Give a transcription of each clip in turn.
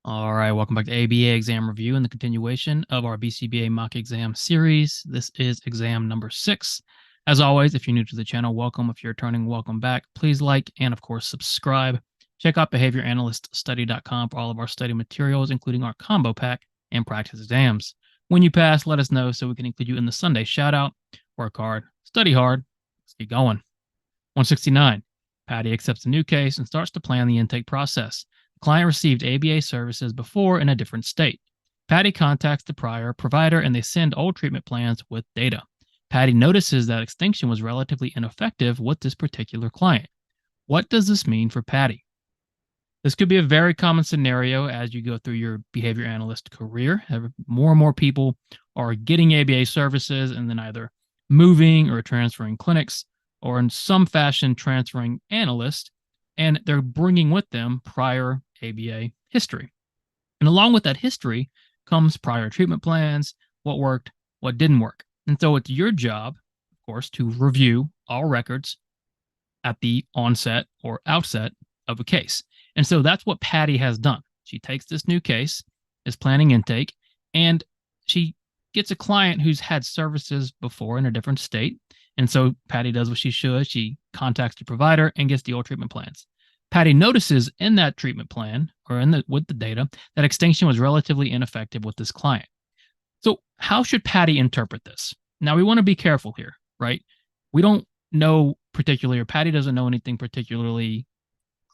All right, welcome back to ABA exam review and the continuation of our BCBA mock exam series. This is exam number 6. As always, if you're new to the channel, welcome. If you're returning, welcome back. Please like and, of course, subscribe. Check out behavioranalyststudy.com for all of our study materials, including our combo pack and practice exams. When you pass, let us know so we can include you in the Sunday shout out. Work hard, study hard. Let's get going. 169. Patty accepts a new case and starts to plan the intake process. Client received ABA services before in a different state. Patty contacts the prior provider and they send old treatment plans with data. Patty notices that extinction was relatively ineffective with this particular client. What does this mean for Patty? This could be a very common scenario as you go through your behavior analyst career. More and more people are getting ABA services and then either moving or transferring clinics or in some fashion transferring analysts, and they're bringing with them prior ABA history. And along with that history comes prior treatment plans, what worked, what didn't work. And so it's your job, of course, to review all records at the onset or outset of a case. And so that's what Patty has done. She takes this new case, is planning intake, and she gets a client who's had services before in a different state. And so Patty does what she should. She contacts the provider and gets the old treatment plans. Patty notices in that treatment plan or with the data that extinction was relatively ineffective with this client. So how should Patty interpret this? Now, we want to be careful here, right? We don't know particularly, or Patty doesn't know anything particularly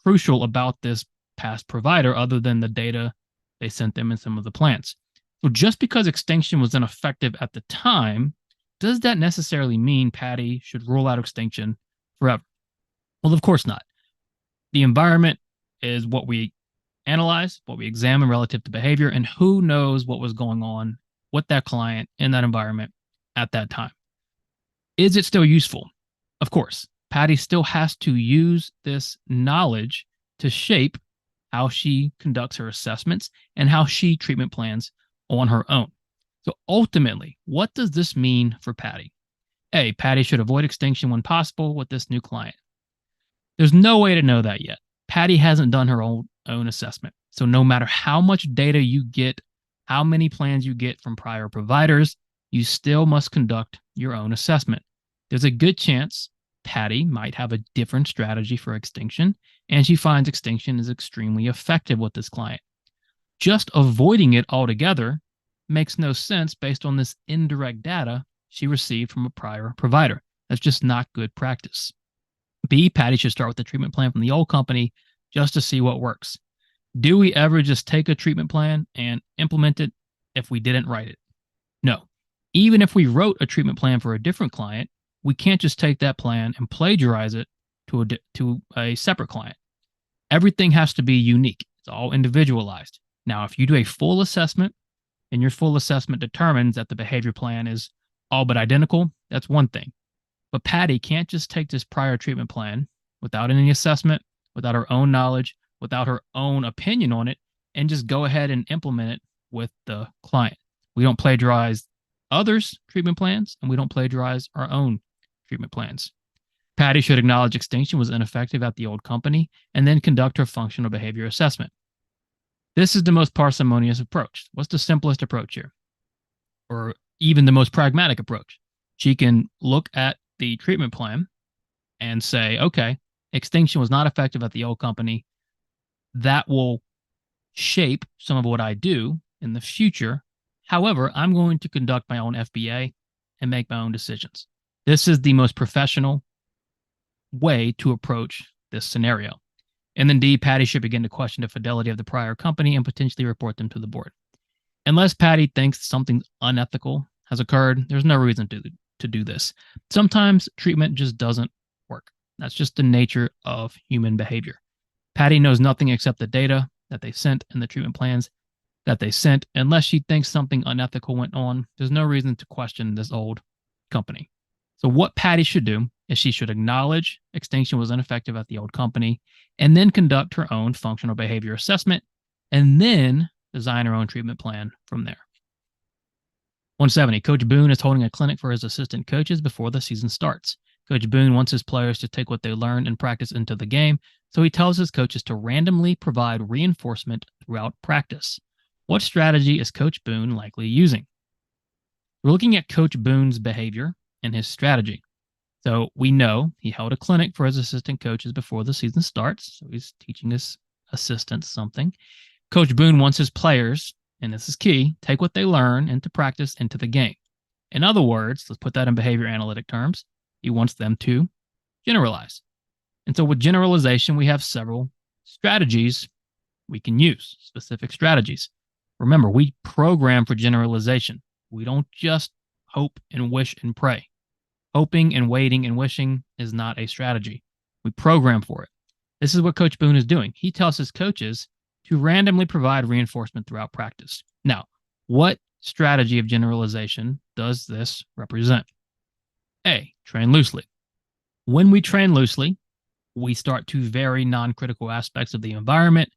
crucial about this past provider other than the data they sent them in some of the plans. So just because extinction was ineffective at the time, does that necessarily mean Patty should rule out extinction forever? Well, of course not. The environment is what we analyze, what we examine relative to behavior, and who knows what was going on with that client in that environment at that time. Is it still useful? Of course. Patty still has to use this knowledge to shape how she conducts her assessments and how she treatment plans on her own. So ultimately, what does this mean for Patty? A, Patty should avoid extinction when possible with this new client. There's no way to know that yet. Patty hasn't done her own assessment. So no matter how much data you get, how many plans you get from prior providers, you still must conduct your own assessment. There's a good chance Patty might have a different strategy for extinction, and she finds extinction is extremely effective with this client. Just avoiding it altogether makes no sense based on this indirect data she received from a prior provider. That's just not good practice. B, Patty should start with the treatment plan from the old company just to see what works. Do we ever just take a treatment plan and implement it if we didn't write it? No. Even if we wrote a treatment plan for a different client, we can't just take that plan and plagiarize it to a separate client. Everything has to be unique. It's all individualized. Now, if you do a full assessment and your full assessment determines that the behavior plan is all but identical, that's one thing. But Patty can't just take this prior treatment plan without any assessment, without her own knowledge, without her own opinion on it, and just go ahead and implement it with the client. We don't plagiarize others' treatment plans, and we don't plagiarize our own treatment plans. Patty should acknowledge extinction was ineffective at the old company and then conduct her functional behavior assessment. This is the most parsimonious approach. What's the simplest approach here? Or even the most pragmatic approach? She can look at the treatment plan and say, okay, extinction was not effective at the old company. That will shape some of what I do in the future. However, I'm going to conduct my own FBA and make my own decisions. This is the most professional way to approach this scenario. And then D, Patty should begin to question the fidelity of the prior company and potentially report them to the board. Unless Patty thinks something unethical has occurred, there's no reason to do this. Sometimes treatment just doesn't work. That's just the nature of human behavior. Patty knows nothing except the data that they sent and the treatment plans that they sent. Unless she thinks something unethical went on, there's no reason to question this old company. So what Patty should do is she should acknowledge extinction was ineffective at the old company and then conduct her own functional behavior assessment and then design her own treatment plan from there. 170, Coach Boone is holding a clinic for his assistant coaches before the season starts. Coach Boone wants his players to take what they learn and practice into the game, so he tells his coaches to randomly provide reinforcement throughout practice. What strategy is Coach Boone likely using? We're looking at Coach Boone's behavior and his strategy. So we know he held a clinic for his assistant coaches before the season starts. So he's teaching his assistants something. Coach Boone wants his players, and this is key, take what they learn into practice into the game. In other words, let's put that in behavior analytic terms, he wants them to generalize. And so with generalization, we have several strategies we can use, specific strategies. Remember, we program for generalization. We don't just hope and wish and pray. Hoping and waiting and wishing is not a strategy. We program for it. This is what Coach Boone is doing. He tells his coaches to randomly provide reinforcement throughout practice. Now, what strategy of generalization does this represent? A, train loosely. When we train loosely, we start to vary non-critical aspects of the environment.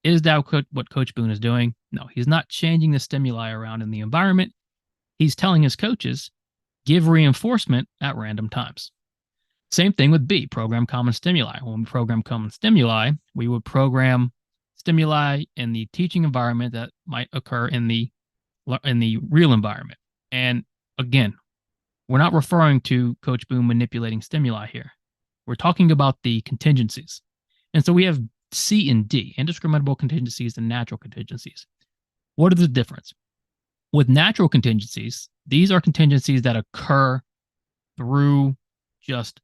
Is that what Coach Boone is doing? No, he's not changing the stimuli around in the environment. He's telling his coaches, give reinforcement at random times. Same thing with B, program common stimuli. When we program common stimuli, we would program stimuli in the teaching environment that might occur in the real environment. And again, we're not referring to Coach Boone manipulating stimuli here. We're talking about the contingencies. And so we have C and D, indiscriminable contingencies and natural contingencies. What is the difference? With natural contingencies, these are contingencies that occur through just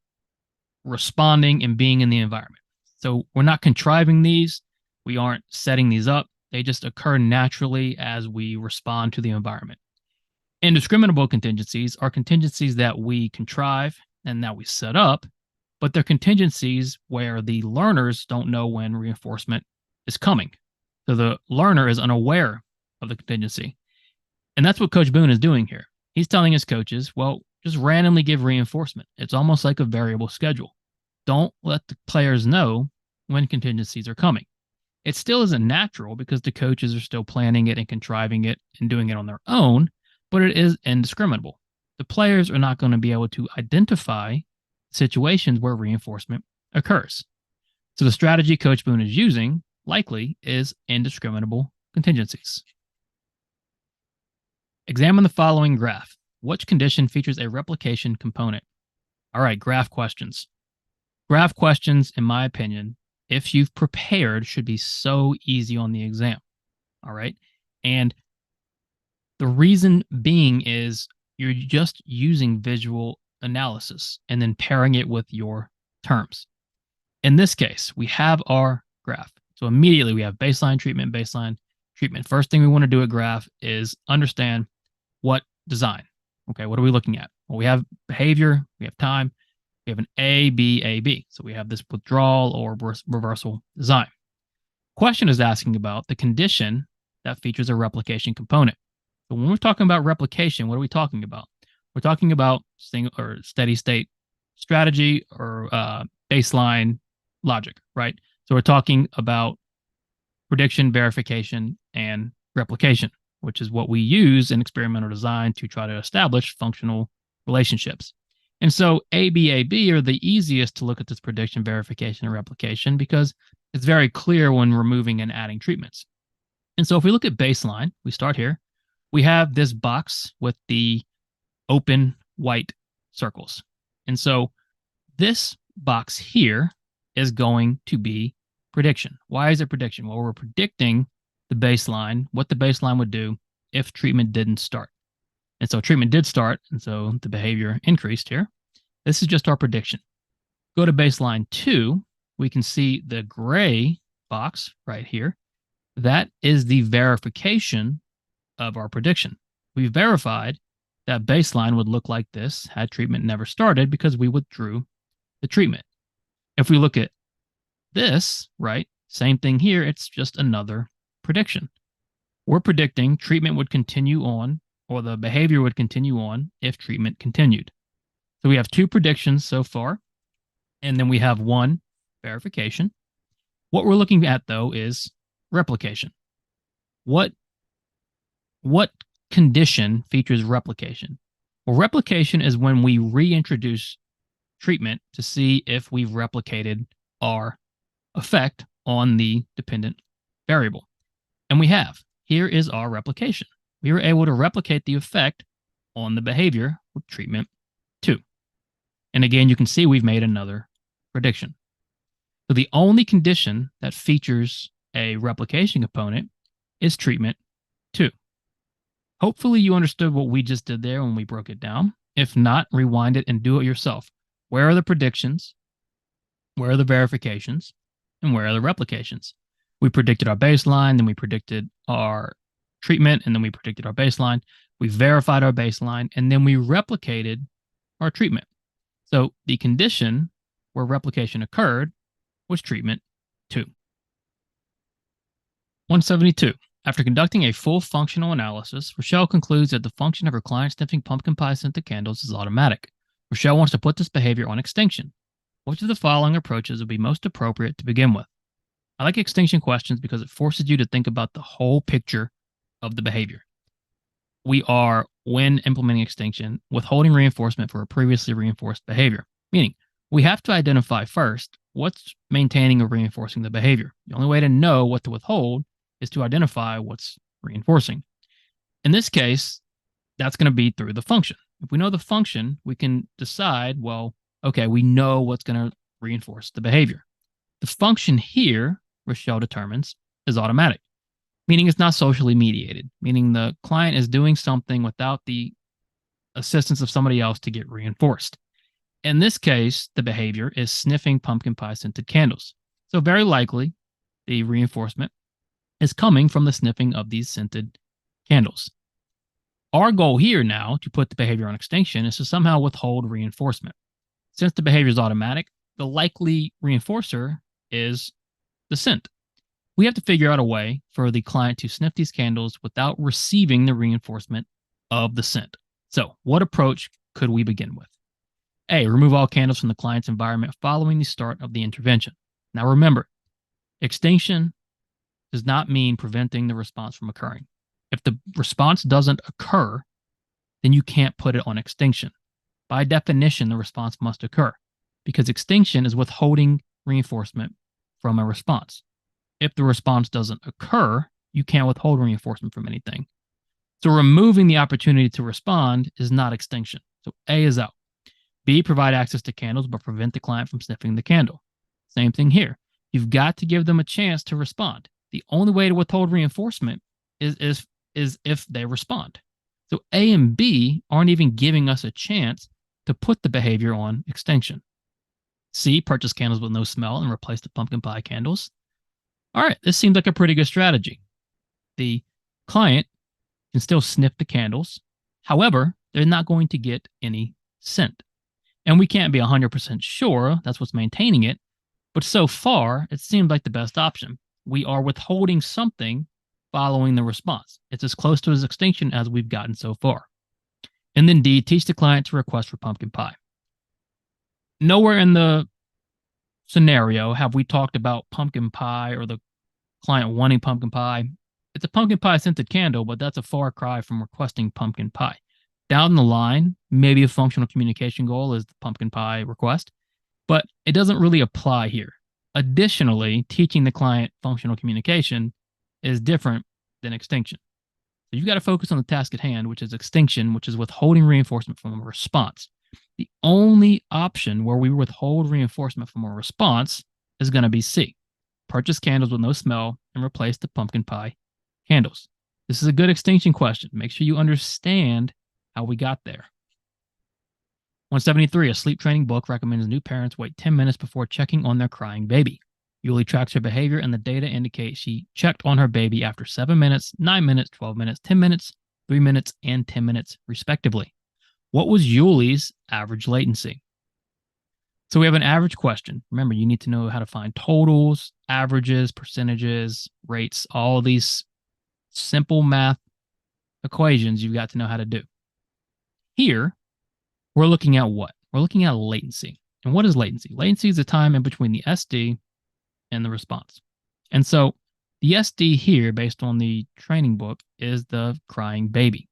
responding and being in the environment. So we're not contriving these. We aren't setting these up. They just occur naturally as we respond to the environment. Indiscriminable contingencies are contingencies that we contrive and that we set up, but they're contingencies where the learners don't know when reinforcement is coming. So the learner is unaware of the contingency. And that's what Coach Boone is doing here. He's telling his coaches, well, just randomly give reinforcement. It's almost like a variable schedule. Don't let the players know when contingencies are coming. It still isn't natural because the coaches are still planning it and contriving it and doing it on their own, but it is indiscriminable. The players are not going to be able to identify situations where reinforcement occurs. So the strategy Coach Boone is using likely is indiscriminable contingencies. Examine the following graph. Which condition features a replication component? All right, graph questions. Graph questions, in my opinion, if you've prepared, should be so easy on the exam. All right. And the reason being is you're just using visual analysis and then pairing it with your terms. In this case, we have our graph. So immediately we have baseline treatment. First thing we want to do at graph is understand what design. Okay, what are we looking at? Well, we have behavior, we have time, we have an ABAB. So we have this withdrawal or reversal design. Question is asking about the condition that features a replication component. So when we're talking about replication, what are we talking about? We're talking about single or steady state strategy or baseline logic, right? So we're talking about prediction, verification, and replication, which is what we use in experimental design to try to establish functional relationships. And so ABAB are the easiest to look at this prediction, verification, and replication because it's very clear when removing and adding treatments. And so if we look at baseline, we start here. We have this box with the open white circles. And so this box here is going to be prediction. Why is it prediction? Well, we're predicting the baseline, what the baseline would do if treatment didn't start. And so treatment did start, and so the behavior increased here. This is just our prediction. Go to baseline 2, we can see the gray box right here. That is the verification of our prediction. We verified that baseline would look like this had treatment never started because we withdrew the treatment. If we look at this, right, same thing here, it's just another prediction. We're predicting treatment would continue on or the behavior would continue on if treatment continued. So we have 2 predictions so far, and then we have 1 verification. What we're looking at, though, is replication. What condition features replication? Well, replication is when we reintroduce treatment to see if we've replicated our effect on the dependent variable. And we have. Here is our replication. We were able to replicate the effect on the behavior with treatment 2. And again, you can see we've made another prediction. So the only condition that features a replication component is treatment 2. Hopefully you understood what we just did there when we broke it down. If not, rewind it and do it yourself. Where are the predictions? Where are the verifications? And where are the replications? We predicted our baseline, then we predicted our treatment, and then we predicted our baseline. We verified our baseline, and then we replicated our treatment. So the condition where replication occurred was treatment 2. 172. After conducting a full functional analysis, Rochelle concludes that the function of her client sniffing pumpkin pie scented candles is automatic. Rochelle wants to put this behavior on extinction. Which of the following approaches would be most appropriate to begin with? I like extinction questions because it forces you to think about the whole picture of the behavior. We are, when implementing extinction, withholding reinforcement for a previously reinforced behavior, meaning we have to identify first what's maintaining or reinforcing the behavior. The only way to know what to withhold is to identify what's reinforcing. In this case, that's going to be through the function. If we know the function, we can decide, well, okay, we know what's going to reinforce the behavior. The function here, Rochelle determines, is automatic, meaning it's not socially mediated, meaning the client is doing something without the assistance of somebody else to get reinforced. In this case, the behavior is sniffing pumpkin pie scented candles. So very likely, the reinforcement is coming from the sniffing of these scented candles. Our goal here now to put the behavior on extinction is to somehow withhold reinforcement. Since the behavior is automatic, the likely reinforcer is the scent. We have to figure out a way for the client to sniff these candles without receiving the reinforcement of the scent. So what approach could we begin with? A, remove all candles from the client's environment following the start of the intervention. Now remember, extinction does not mean preventing the response from occurring. If the response doesn't occur, then you can't put it on extinction. By definition, the response must occur because extinction is withholding reinforcement from a response. If the response doesn't occur, you can't withhold reinforcement from anything. So removing the opportunity to respond is not extinction. So A is out. B, provide access to candles, but prevent the client from sniffing the candle. Same thing here. You've got to give them a chance to respond. The only way to withhold reinforcement is if they respond. So A and B aren't even giving us a chance to put the behavior on extinction. C, purchase candles with no smell and replace the pumpkin pie candles. All right, this seems like a pretty good strategy. The client can still sniff the candles. However, they're not going to get any scent. And we can't be 100% sure that's what's maintaining it. But so far, it seems like the best option. We are withholding something following the response. It's as close to its extinction as we've gotten so far. And then D, teach the client to request for pumpkin pie. Nowhere in the scenario have we talked about pumpkin pie or the client wanting pumpkin pie. It's a pumpkin pie scented candle, but that's a far cry from requesting pumpkin pie. Down the line, maybe a functional communication goal is the pumpkin pie request, but it doesn't really apply here. Additionally, teaching the client functional communication is different than extinction. So you've got to focus on the task at hand, which is extinction, which is withholding reinforcement from a response. The only option where we withhold reinforcement from a response is going to be C. Purchase candles with no smell and replace the pumpkin pie candles. This is a good extinction question. Make sure you understand how we got there. 173, a sleep training book recommends new parents wait 10 minutes before checking on their crying baby. Yuli tracks her behavior, and the data indicate she checked on her baby after 7 minutes, 9 minutes, 12 minutes, 10 minutes, 3 minutes, and 10 minutes, respectively. What was Yuli's average latency? So we have an average question. Remember, you need to know how to find totals, averages, percentages, rates, all of these simple math equations you've got to know how to do. Here, we're looking at what? We're looking at latency. And what is latency? Latency is the time in between the SD and the response. And so the SD here, based on the training book, is the crying baby.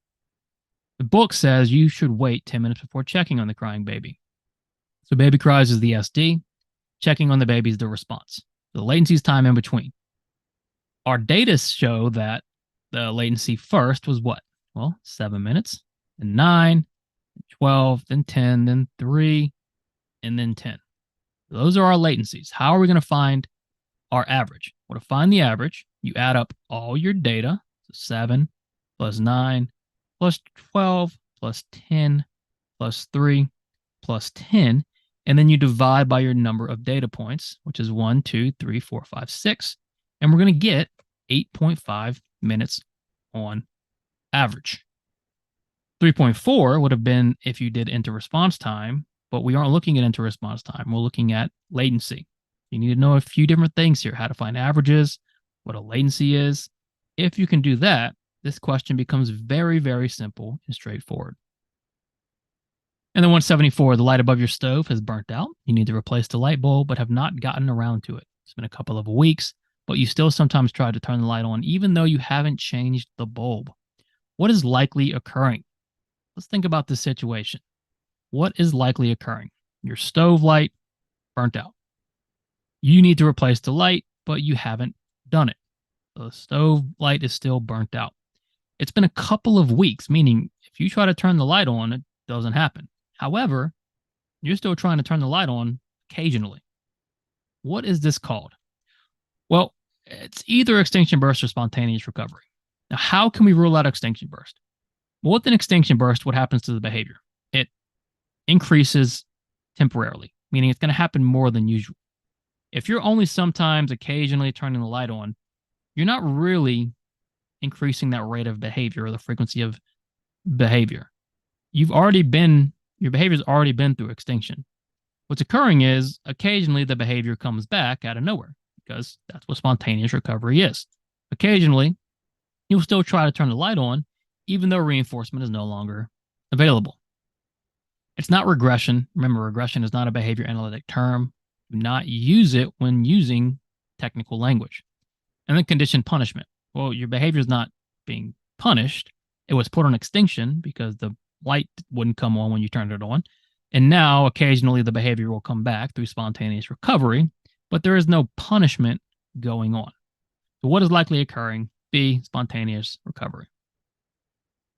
The book says you should wait 10 minutes before checking on the crying baby. So baby cries is the SD, checking on the baby is the response. The latency is time in between. Our data show that the latency first was what? Well, 7 minutes, then 9, 12, then 10, then 3, and then 10. Those are our latencies. How are we going to find our average? Well, to find the average, you add up all your data, so 7 plus 9 plus 12 plus 10 plus 3 plus 10, and then you divide by your number of data points, which is 1, 2, 3, 4, 5, 6, and we're going to get 8.5 minutes on average. 3.4 would have been if you did enter response time, but we aren't looking at enter response time. We're looking at latency. You need to know a few different things here, how to find averages, what a latency is. If you can do that, this question becomes very, very simple and straightforward. And then 174, the light above your stove has burnt out. You need to replace the light bulb, but have not gotten around to it. It's been a couple of weeks, but you still sometimes try to turn the light on, even though you haven't changed the bulb. What is likely occurring? Let's think about this situation. What is likely occurring? Your stove light burnt out. You need to replace the light, but you haven't done it. The stove light is still burnt out. It's been a couple of weeks, meaning if you try to turn the light on, it doesn't happen. However, you're still trying to turn the light on occasionally. What is this called? Well, it's either extinction burst or spontaneous recovery. Now, how can we rule out extinction burst? Well, with an extinction burst, what happens to the behavior? It increases temporarily, meaning it's going to happen more than usual. If you're only sometimes occasionally turning the light on, you're not really increasing that rate of behavior or the frequency of behavior. Your behavior's already been through extinction. What's occurring is occasionally the behavior comes back out of nowhere because that's what spontaneous recovery is. Occasionally, you'll still try to turn the light on, even though reinforcement is no longer available. It's not regression. Remember, regression is not a behavior analytic term. Do not use it when using technical language. And then conditioned punishment. Well, your behavior is not being punished. It was put on extinction because the light wouldn't come on when you turned it on. And now occasionally the behavior will come back through spontaneous recovery, but there is no punishment going on. So what is likely occurring? B, spontaneous recovery.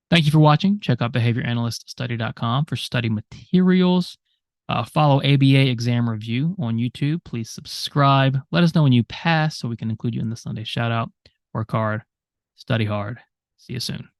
Thank you for watching. Check out behavioranalyststudy.com for study materials. Follow ABA Exam Review on YouTube. Please subscribe. Let us know when you pass so we can include you in the Sunday shout out. Work hard, study hard. See you soon.